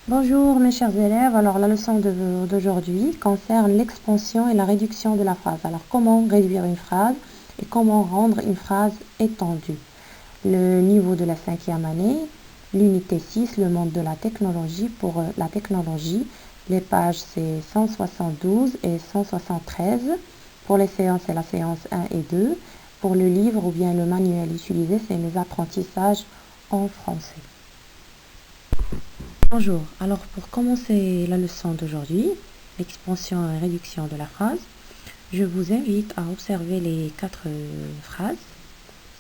Bonjour mes chers élèves, alors la leçon d'aujourd'hui concerne l'expansion et la réduction de la phrase. Alors comment réduire une phrase et comment rendre une phrase étendue. Le niveau de la 5e année, l'unité 6, le monde de la technologie. Pour la technologie, les pages c'est 172 et 173. Pour les séances, c'est la séance 1 et 2. Pour le livre ou bien le manuel utilisé, c'est les apprentissages en français. Bonjour, alors pour commencer la leçon d'aujourd'hui, l'expansion et réduction de la phrase, je vous invite à observer les 4 phrases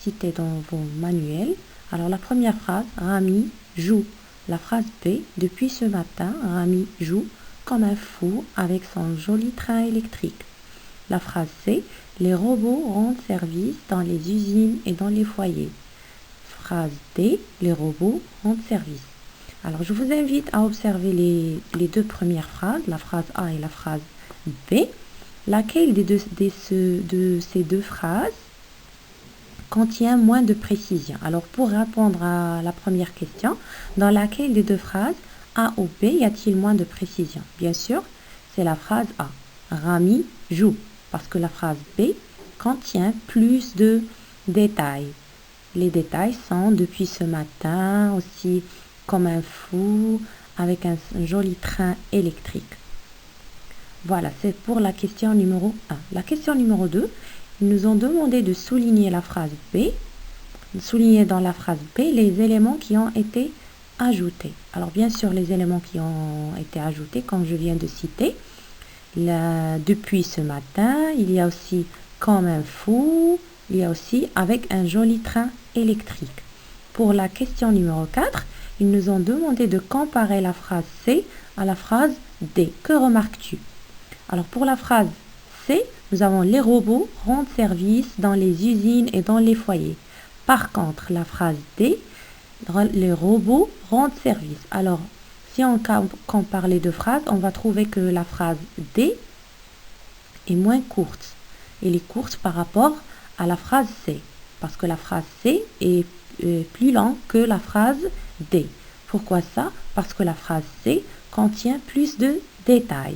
citées dans vos manuels. Alors la première phrase, Rami joue. La phrase B, depuis ce matin, Rami joue comme un fou avec son joli train électrique. La phrase C, les robots rendent service dans les usines et dans les foyers. Phrase D, les robots rendent service. Alors, je vous invite à observer les deux premières phrases, la phrase A et la phrase B. Laquelle de ces deux phrases contient moins de précision? Alors, pour répondre à la première question, dans laquelle des deux phrases, A ou B, y a-t-il moins de précision? Bien sûr, c'est la phrase A. Rami joue, parce que la phrase B contient plus de détails. Les détails sont depuis ce matin, aussi comme un fou, avec un joli train électrique. Voilà, c'est pour la question numéro 1. La question numéro 2, ils nous ont demandé de souligner la phrase B, souligner dans la phrase B les éléments qui ont été ajoutés. Alors bien sûr, les éléments qui ont été ajoutés, comme je viens de citer, depuis ce matin, il y a aussi comme un fou, il y a aussi avec un joli train électrique. Pour la question numéro 4, ils nous ont demandé de comparer la phrase C à la phrase D. Que remarques-tu? Alors pour la phrase C, nous avons les robots rendent service dans les usines et dans les foyers. Par contre, la phrase D, les robots rendent service. Alors, si on compare les deux phrases, on va trouver que la phrase D est moins courte. Elle est courte par rapport à la phrase C, parce que la phrase C est plus longue que la phrase D. Pourquoi ça? Parce que la phrase C contient plus de détails.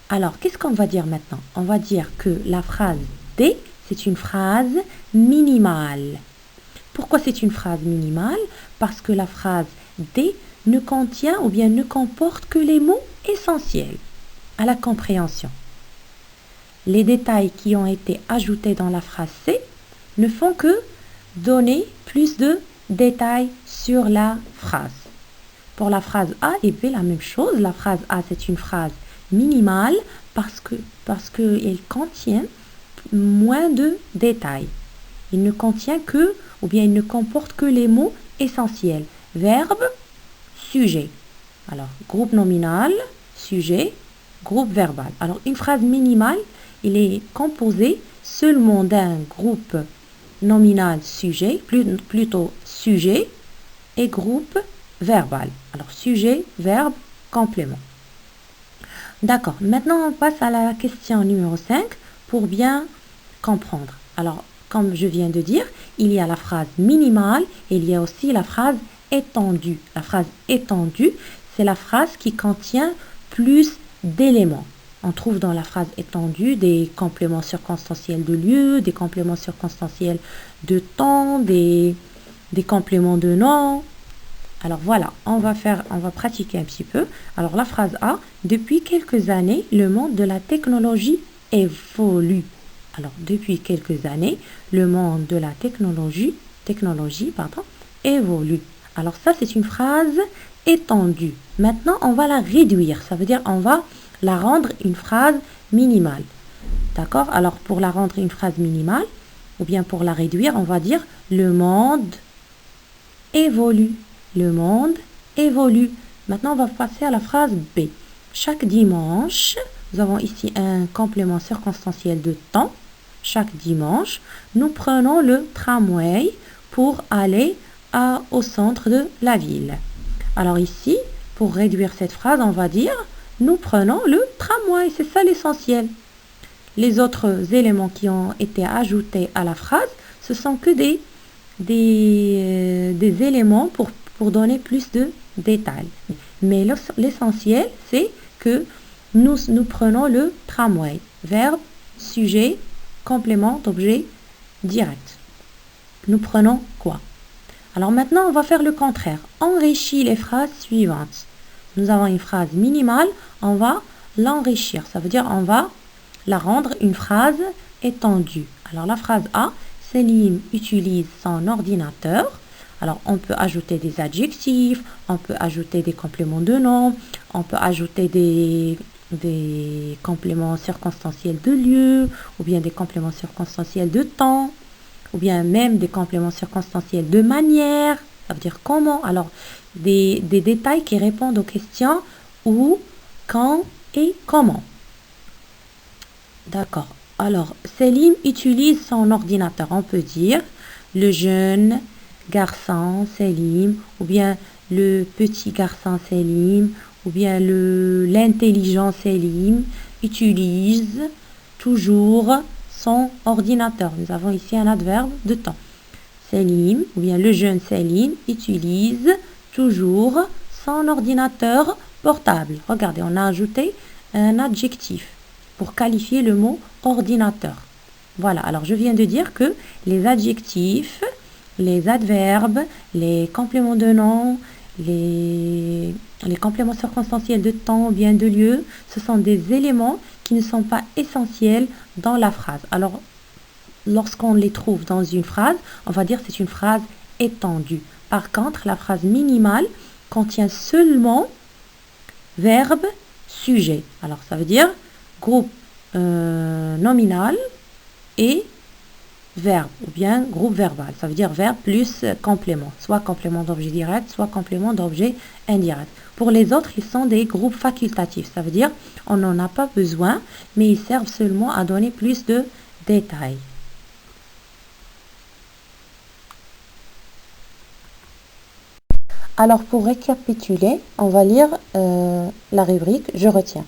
Alors, qu'est-ce qu'on va dire maintenant? On va dire que la phrase D, c'est une phrase minimale. Pourquoi c'est une phrase minimale? Parce que la phrase D ne contient ou bien ne comporte que les mots essentiels à la compréhension. Les détails qui ont été ajoutés dans la phrase C ne font que donner plus de détails sur la phrase. Pour la phrase A et B, la même chose. La phrase A, c'est une phrase minimale parce qu'elle contient moins de détails. Il ne contient que, ou bien il ne comporte que les mots essentiels. Verbe, sujet. Alors, groupe nominal, sujet, groupe verbal. Alors, une phrase minimale, il est composé seulement d'un groupe nominal sujet, plutôt sujet, et groupe verbal. Alors, sujet, verbe, complément. D'accord, maintenant on passe à la question numéro 5 pour bien comprendre. Alors, comme je viens de dire, il y a la phrase minimale et il y a aussi la phrase étendue. La phrase étendue, c'est la phrase qui contient plus d'éléments. On trouve dans la phrase étendue des compléments circonstanciels de lieu, des compléments circonstanciels de temps, des compléments de nom. Alors voilà, on va pratiquer un petit peu. Alors la phrase A, depuis quelques années, le monde de la technologie évolue. Alors depuis quelques années, le monde de la technologie évolue. Alors ça, c'est une phrase étendue. Maintenant, on va la réduire. Ça veut dire on va la rendre une phrase minimale. D'accord? Alors pour la rendre une phrase minimale, ou bien pour la réduire, on va dire le monde évolue. Le monde évolue. Maintenant, on va passer à la phrase B. Chaque dimanche, nous avons ici un complément circonstanciel de temps. Chaque dimanche, nous prenons le tramway pour aller au centre de la ville. Alors ici, pour réduire cette phrase, on va dire nous prenons le tramway. C'est ça l'essentiel. Les autres éléments qui ont été ajoutés à la phrase, ce sont que des éléments pour donner plus de détails. Mais l'essentiel, c'est que nous prenons le tramway. Verbe, sujet, complément d'objet direct. Nous prenons quoi? Alors maintenant, on va faire le contraire. Enrichis les phrases suivantes. Nous avons une phrase minimale, on va l'enrichir. Ça veut dire on va la rendre une phrase étendue. Alors la phrase A, Céline utilise son ordinateur. Alors on peut ajouter des adjectifs, on peut ajouter des compléments de nom, on peut ajouter des compléments circonstanciels de lieu, ou bien des compléments circonstanciels de temps, ou bien même des compléments circonstanciels de manière, ça veut dire comment. Alors, des détails qui répondent aux questions où, quand et comment. D'accord. Alors, Céline utilise son ordinateur. On peut dire le jeune garçon Céline, ou bien le petit garçon Céline, ou bien l'intelligent Céline utilise toujours son ordinateur. Nous avons ici un adverbe de temps. Céline, ou bien le jeune Céline, utilise toujours son ordinateur portable. Regardez, on a ajouté un adjectif pour qualifier le mot ordinateur. Voilà, alors je viens de dire que les adjectifs, les adverbes, les compléments de nom, les compléments circonstanciels de temps ou bien de lieu, ce sont des éléments qui ne sont pas essentiels dans la phrase. Alors, lorsqu'on les trouve dans une phrase, on va dire que c'est une phrase étendue. Par contre, la phrase minimale contient seulement verbe, sujet. Alors, ça veut dire groupe nominal et verbe, ou bien groupe verbal. Ça veut dire verbe plus complément, soit complément d'objet direct, soit complément d'objet indirect. Pour les autres, ils sont des groupes facultatifs. Ça veut dire on n'en a pas besoin, mais ils servent seulement à donner plus de détails. Alors, pour récapituler, on va lire la rubrique « Je retiens ».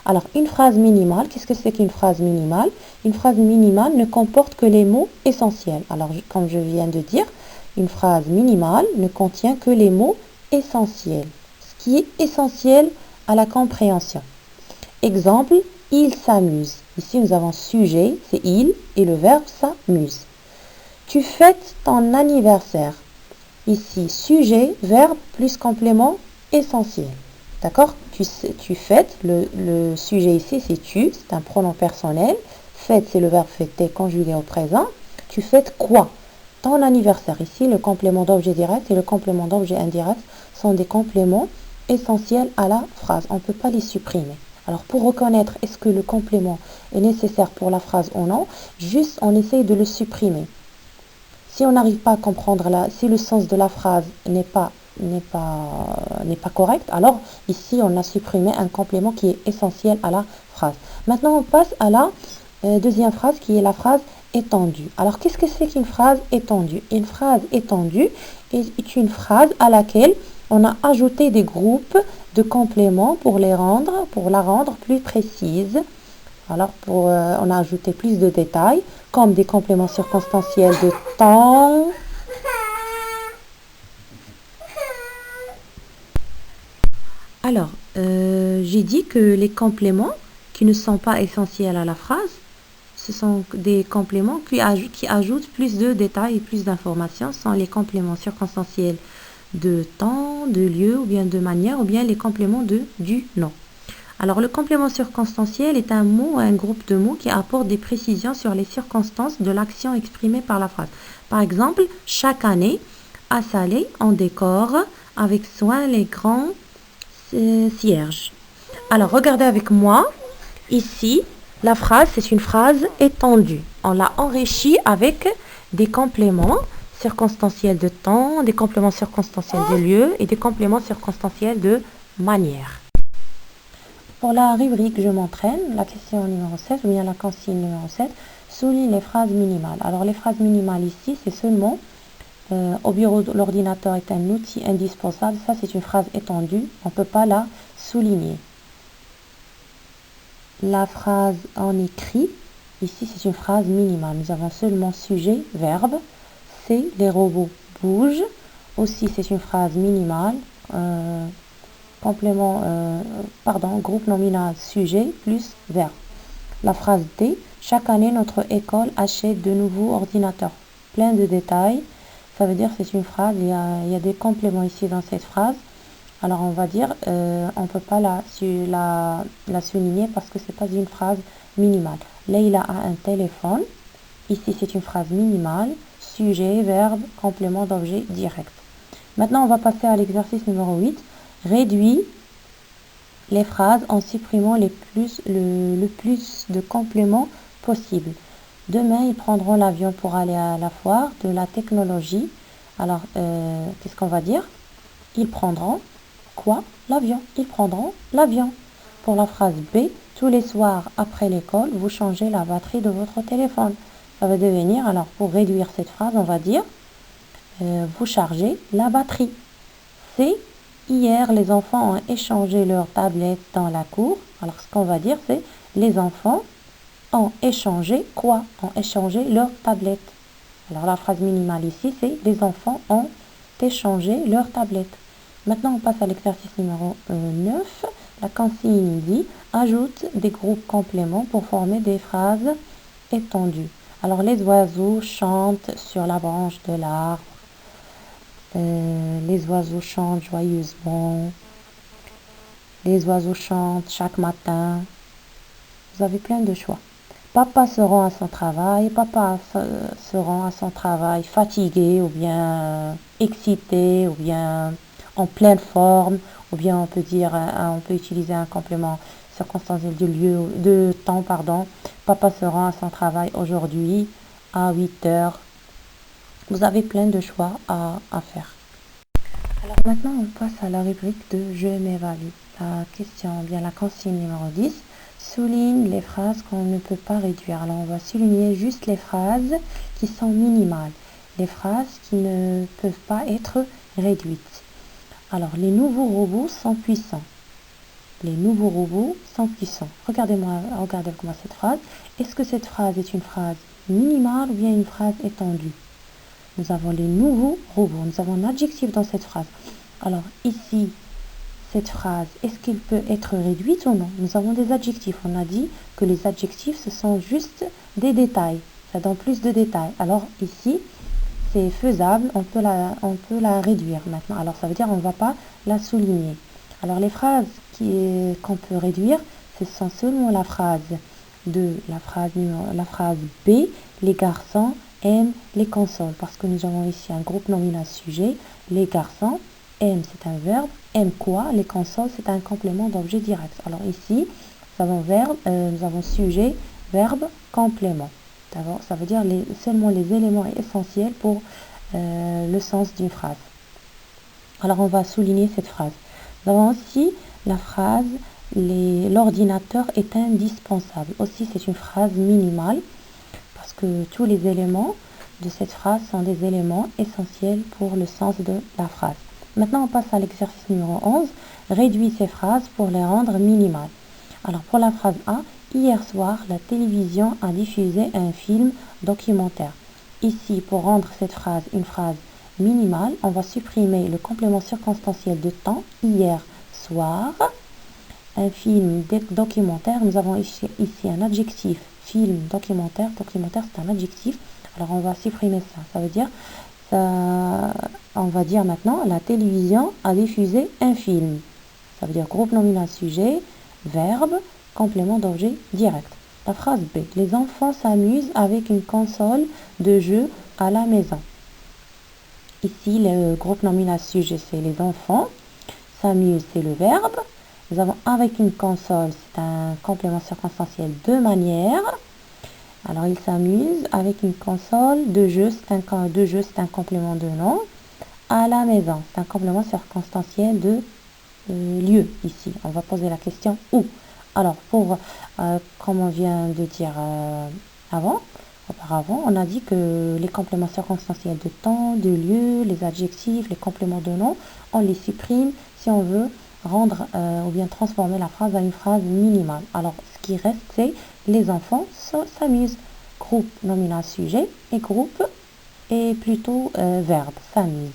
Alors, une phrase minimale, qu'est-ce que c'est qu'une phrase minimale? Une phrase minimale ne comporte que les mots essentiels. Alors, comme je viens de dire, une phrase minimale ne contient que les mots essentiels, ce qui est essentiel à la compréhension. Exemple, il s'amuse. Ici, nous avons sujet, c'est il, et le verbe s'amuse. Tu fêtes ton anniversaire. Ici, sujet, verbe, plus complément, essentiel. D'accord? Tu fêtes, le sujet ici, c'est tu, c'est un pronom personnel. Fête, c'est le verbe fêter conjugué au présent. Tu fêtes quoi? Ton anniversaire. Ici, le complément d'objet direct et le complément d'objet indirect sont des compléments essentiels à la phrase. On ne peut pas les supprimer. Alors, pour reconnaître est-ce que le complément est nécessaire pour la phrase ou non, juste on essaye de le supprimer. Si on n'arrive pas à comprendre, si le sens de la phrase n'est pas correct, alors ici on a supprimé un complément qui est essentiel à la phrase. Maintenant on passe à la deuxième phrase qui est la phrase étendue. Alors qu'est-ce que c'est qu'une phrase étendue? Une phrase étendue est une phrase à laquelle on a ajouté des groupes de compléments pour la rendre plus précise. Alors, on a ajouté plus de détails, comme des compléments circonstanciels de temps. Alors, j'ai dit que les compléments qui ne sont pas essentiels à la phrase, ce sont des compléments qui ajoutent plus de détails et plus d'informations. Ce sont les compléments circonstanciels de temps, de lieu, ou bien de manière, ou bien les compléments du nom. Alors, le complément circonstanciel est un mot ou un groupe de mots qui apporte des précisions sur les circonstances de l'action exprimée par la phrase. Par exemple, chaque année, à Salé, on décore avec soin les grands cierges. Alors, regardez avec moi. Ici, la phrase, c'est une phrase étendue. On l'a enrichie avec des compléments circonstanciels de temps, des compléments circonstanciels de lieu et des compléments circonstanciels de manière. Pour la rubrique « Je m'entraîne », la question numéro 7, ou bien la consigne numéro 7, souligne les phrases minimales. Alors, les phrases minimales ici, c'est seulement au bureau, l'ordinateur est un outil indispensable. Ça, c'est une phrase étendue. On ne peut pas la souligner. La phrase en écrit, ici, c'est une phrase minimale. Nous avons seulement sujet, verbe. C'est les robots bougent. Aussi, c'est une phrase minimale. groupe nominal sujet plus verbe. La phrase D, chaque année notre école achète de nouveaux ordinateurs. Plein de détails, ça veut dire que c'est une phrase, il y a des compléments ici dans cette phrase. Alors on va dire, on ne peut pas la souligner parce que c'est pas une phrase minimale. Leïla a un téléphone, ici c'est une phrase minimale, sujet, verbe, complément d'objet direct. Maintenant on va passer à l'exercice numéro 8. Réduis les phrases en supprimant le plus de compléments possible. Demain, ils prendront l'avion pour aller à la foire de la technologie. Alors, qu'est-ce qu'on va dire? Ils prendront quoi? L'avion. Ils prendront l'avion. Pour la phrase B, tous les soirs après l'école, vous changez la batterie de votre téléphone. Ça va devenir, alors pour réduire cette phrase, on va dire, vous chargez la batterie. C, hier, les enfants ont échangé leurs tablettes dans la cour. Alors, ce qu'on va dire, c'est les enfants ont échangé quoi? Ont échangé leurs tablettes. Alors, la phrase minimale ici, c'est les enfants ont échangé leurs tablettes. Maintenant, on passe à l'exercice numéro 9. La consigne dit ajoute des groupes compléments pour former des phrases étendues. Alors, les oiseaux chantent sur la branche de l'arbre. Les oiseaux chantent joyeusement. Les oiseaux chantent chaque matin. Vous avez plein de choix. Papa se rend à son travail. Papa se rend à son travail fatigué ou bien excité ou bien en pleine forme. Ou bien on peut dire, on peut utiliser un complément circonstanciel de temps. Papa se rend à son travail aujourd'hui à 8 heures. Vous avez plein de choix à faire. Alors maintenant, on passe à la rubrique de Je m'évalue. La question, bien la consigne numéro 10, souligne les phrases qu'on ne peut pas réduire. Alors on va souligner juste les phrases qui sont minimales, les phrases qui ne peuvent pas être réduites. Alors, les nouveaux robots sont puissants. Les nouveaux robots sont puissants. Regardez-moi cette phrase. Est-ce que cette phrase est une phrase minimale ou bien une phrase étendue? Nous avons les nouveaux robots. Nous avons un adjectif dans cette phrase. Alors ici, cette phrase, est-ce qu'elle peut être réduite ou non? Nous avons des adjectifs. On a dit que les adjectifs, ce sont juste des détails. Ça donne plus de détails. Alors ici, c'est faisable. On peut la réduire maintenant. Alors ça veut dire qu'on ne va pas la souligner. Alors les phrases qu'on peut réduire, ce sont seulement la phrase B. Les garçons aiment les consoles, parce que nous avons ici un groupe nominal sujet. Les garçons aiment, c'est un verbe. Aiment quoi? Les consoles, c'est un complément d'objet direct. Alors ici, nous avons sujet, verbe, complément. Ça veut dire seulement les éléments essentiels pour le sens d'une phrase. Alors on va souligner cette phrase. Nous avons aussi la phrase l'ordinateur est indispensable. Aussi, c'est une phrase minimale, parce que tous les éléments de cette phrase sont des éléments essentiels pour le sens de la phrase. Maintenant, on passe à l'exercice numéro 11. Réduis ces phrases pour les rendre minimales. Alors, pour la phrase A, hier soir, la télévision a diffusé un film documentaire. Ici, pour rendre cette phrase une phrase minimale, on va supprimer le complément circonstanciel de temps, hier soir. Un film documentaire, nous avons ici un adjectif, film, documentaire, c'est un adjectif, alors on va supprimer ça, ça veut dire, on va dire maintenant, la télévision a diffusé un film, ça veut dire groupe nominal sujet, verbe, complément d'objet direct. La phrase B, les enfants s'amusent avec une console de jeu à la maison. Ici, le groupe nominal sujet, c'est les enfants, s'amusent, c'est le verbe. Nous avons avec une console, c'est un complément circonstanciel de manière. Alors, ils s'amusent avec une console de jeu, c'est un complément de nom. À la maison, c'est un complément circonstanciel de lieu ici. On va poser la question où. Alors, comme on vient de dire auparavant, on a dit que les compléments circonstanciels de temps, de lieu, les adjectifs, les compléments de nom, on les supprime si on veut rendre ou bien transformer la phrase en une phrase minimale. Alors, ce qui reste, c'est les enfants s'amusent. Groupe nominal sujet et groupe est plutôt verbe, s'amuse.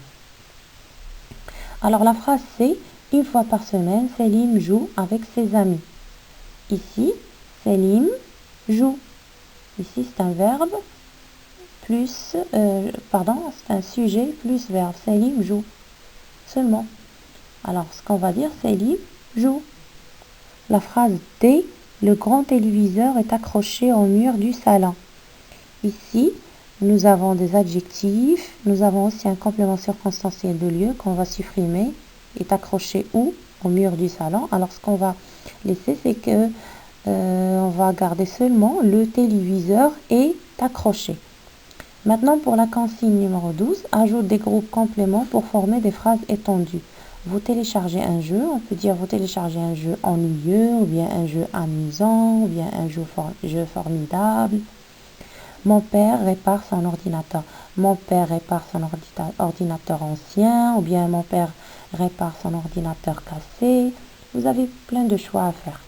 Alors, la phrase C, Une fois par semaine, Selim joue avec ses amis. Ici, Selim joue. Ici, c'est un verbe plus, c'est un sujet plus verbe. Selim joue. Seulement. Alors, ce qu'on va dire, Selim joue. La phrase D, le grand téléviseur est accroché au mur du salon. Ici, nous avons des adjectifs. Nous avons aussi un complément circonstanciel de lieu qu'on va supprimer. Est accroché où? Au mur du salon. Alors, ce qu'on va laisser, c'est que on va garder seulement le téléviseur est accroché. Maintenant, pour la consigne numéro 12, ajoute des groupes compléments pour former des phrases étendues. Vous téléchargez un jeu, on peut dire vous téléchargez un jeu ennuyeux, ou bien un jeu amusant, ou bien un jeu formidable. Mon père répare son ordinateur. Mon père répare son ordinateur ancien, ou bien mon père répare son ordinateur cassé. Vous avez plein de choix à faire.